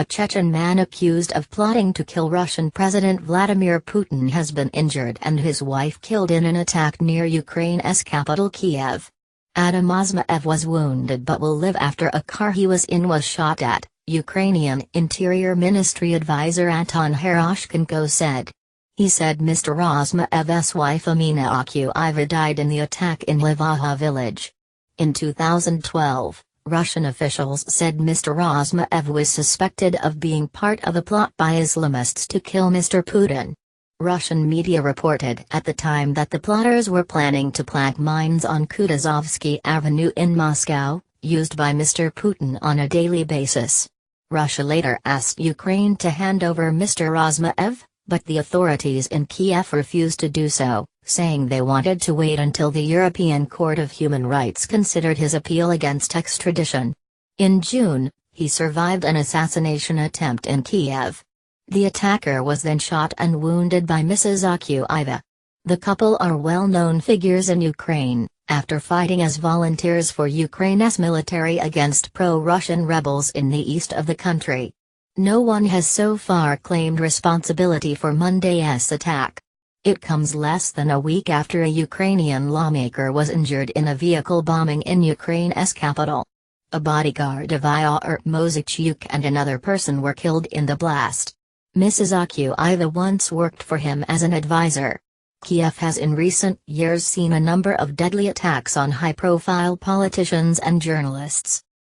A Chechen man accused of plotting to kill Russian President Vladimir Putin has been injured and his wife killed in an attack near Ukraine's capital Kiev. Adam Osmaev was wounded but will live after a car he was in was shot at, Ukrainian Interior Ministry advisor Anton Herashchenko said. He said Mr. Osmaev's wife Amina Akuyeva died in the attack in Livaha village. In 2012, Russian officials said Mr. Osmaev was suspected of being part of a plot by Islamists to kill Mr. Putin. Russian media reported at the time that the plotters were planning to plant mines on Kutuzovsky Avenue in Moscow, used by Mr. Putin on a daily basis. Russia later asked Ukraine to hand over Mr. Osmaev, but the authorities in Kiev refused to do so, saying they wanted to wait until the European Court of Human Rights considered his appeal against extradition. In June, he survived an assassination attempt in Kiev. The attacker was then shot and wounded by Mrs. Akuyeva. The couple are well-known figures in Ukraine, after fighting as volunteers for Ukraine's military against pro-Russian rebels in the east of the country. No one has so far claimed responsibility for Monday's attack. It comes less than a week after a Ukrainian lawmaker was injured in a vehicle bombing in Ukraine's capital. A bodyguard of Ihor Mozychuk and another person were killed in the blast. Mrs. Akuyeva once worked for him as an advisor. Kiev has in recent years seen a number of deadly attacks on high-profile politicians and journalists.